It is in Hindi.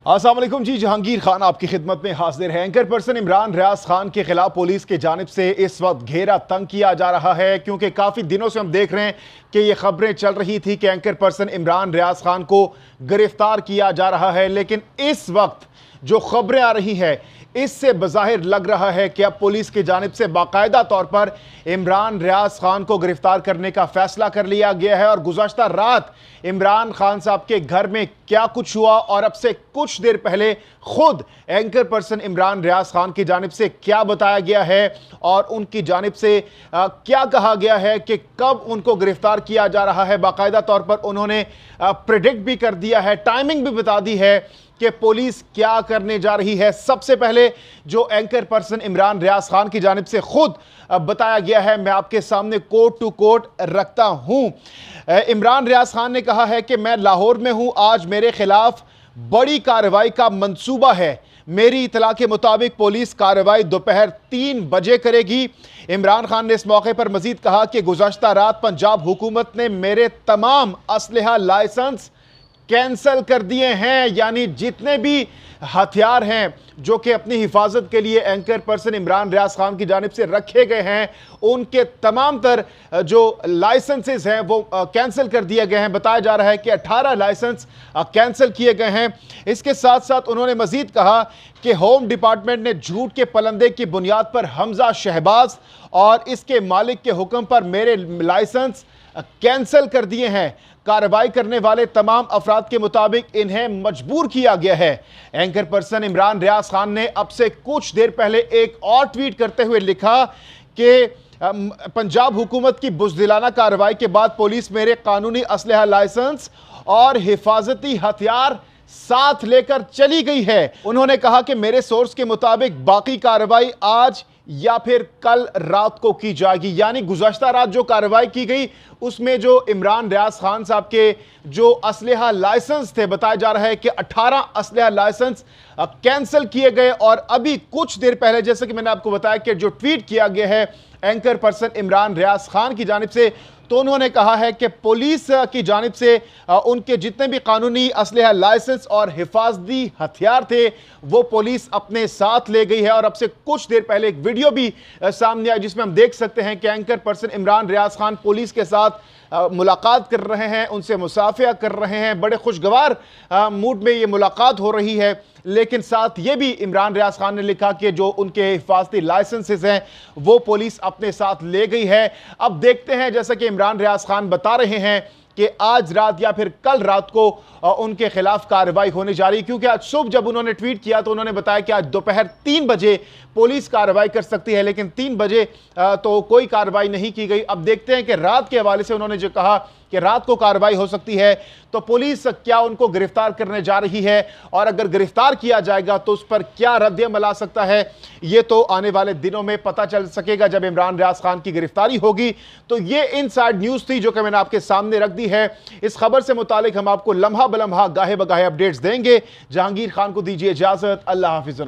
अस्सलाम वालेकुम जी। जहांगीर खान आपकी खिदमत में हाजिर है। एंकर पर्सन इमरान रियाज खान के खिलाफ पुलिस की जानिब से इस वक्त घेरा तंग किया जा रहा है, क्योंकि काफ़ी दिनों से हम देख रहे हैं कि ये खबरें चल रही थी कि एंकर पर्सन इमरान रियाज खान को गिरफ्तार किया जा रहा है। लेकिन इस वक्त जो खबरें आ रही है इससे बज़ाहिर लग रहा है कि अब पुलिस की जानिब से बाकायदा तौर पर इमरान रियाज खान को गिरफ्तार करने का फैसला कर लिया गया है। और गुज़श्ता रात इमरान खान साहब के घर में क्या कुछ हुआ और अब से कुछ देर पहले खुद एंकर पर्सन इमरान रियाज खान की जानिब से क्या बताया गया है और उनकी जानिब से क्या कहा गया है कि कब उनको गिरफ्तार किया जा रहा है, बाकायदा तौर पर उन्होंने प्रेडिक्ट भी कर दिया है, टाइमिंग भी बता दी है कि पुलिस क्या करने जा रही है। सबसे पहले जो एंकर पर्सन इमरान रियाज खान की जानिब से खुद बताया गया है, मैं आपके सामने कोट टू कोट रखता हूं। इमरान रियाज खान ने कहा है कि मैं लाहौर में हूं, आज मेरे खिलाफ बड़ी कार्रवाई का मंसूबा है। मेरी इतला के मुताबिक पुलिस कार्रवाई दोपहर 3 बजे करेगी। इमरान खान ने इस मौके पर मजीद कहा कि गुज़श्ता रात पंजाब हुकूमत ने मेरे तमाम असलहा लाइसेंस कैंसल कर दिए हैं, यानी जितने भी हथियार हैं जो कि अपनी हिफाजत के लिए एंकर पर्सन इमरान रियाज खान की जानिब से रखे गए हैं, उनके तमाम तर जो लाइसेंसेस हैं वो कैंसिल कर दिए गए हैं। बताया जा रहा है कि 18 लाइसेंस कैंसिल किए गए हैं। इसके साथ साथ उन्होंने मजीद कहा कि होम डिपार्टमेंट ने झूठ के पलंदे की बुनियाद पर हमजा शहबाज और इसके मालिक के हुक्म पर मेरे लाइसेंस कैंसिल कर दिए हैं। कार्रवाई करने वाले तमाम अफराद के मुताबिक इन्हें मजबूर किया गया है। एंकर पर्सन इमरान रियाज खान ने अब से कुछ देर पहले एक और ट्वीट करते हुए लिखा कि पंजाब हुकूमत की बुज़दिलाना कार्रवाई के बाद पुलिस मेरे कानूनी असलहा लाइसेंस और हिफाजती हथियार साथ लेकर चली गई है। उन्होंने कहा कि मेरे सोर्स के मुताबिक बाकी कार्रवाई आज या फिर कल रात को की जाएगी। यानी गुज़श्ता रात जो कार्रवाई की गई उसमें जो इमरान रियाज खान साहब के जो असलहा लाइसेंस थे, बताया जा रहा है कि 18 असलहा लाइसेंस कैंसिल किए गए। और अभी कुछ देर पहले जैसे कि मैंने आपको बताया कि जो ट्वीट किया गया है एंकर पर्सन इमरान रियाज खान की जानिब से, तो उन्होंने कहा है कि पुलिस की जानिब से उनके जितने भी कानूनी असलहा लाइसेंस और हिफाजती हथियार थे वो पुलिस अपने साथ ले गई है। और अब से कुछ देर पहले एक वीडियो भी सामने आई जिसमें हम देख सकते हैं कि anchor person Imran Riaz Khan police के साथ मुलाकात कर रहे हैं, उनसे मुसाफिया कर रहे हैं। बड़े खुशगवार मूड में ये मुलाकात हो रही है। लेकिन साथ ये भी इमरान रियाज खान ने लिखा कि जो उनके हिफाजती लाइसेंसेस हैं वो पुलिस अपने साथ ले गई है। अब देखते हैं, जैसा कि इमरान रियाज खान बता रहे हैं कि आज रात या फिर कल रात को उनके खिलाफ कार्रवाई होने जा रही है, क्योंकि आज सुबह जब उन्होंने ट्वीट किया तो उन्होंने बताया कि आज दोपहर 3 बजे पुलिस कार्रवाई कर सकती है, लेकिन 3 बजे तो कोई कार्रवाई नहीं की गई। अब देखते हैं कि रात के हवाले से उन्होंने जो कहा कि रात को कार्रवाई हो सकती है, तो पुलिस क्या उनको गिरफ्तार करने जा रही है और अगर गिरफ्तार किया जाएगा तो उस पर क्या रद्द-ए-अमल आ सकता है, ये तो आने वाले दिनों में पता चल सकेगा जब इमरान रियाज खान की गिरफ्तारी होगी। तो ये इनसाइड न्यूज़ थी जो कि मैंने आपके सामने रख दी है। इस खबर से मुतालिक हम आपको लम्हा बलम्हा गाहे बगाहे अपडेट्स देंगे। जहांगीर खान को दीजिए इजाजत। अल्लाह हाफिज़।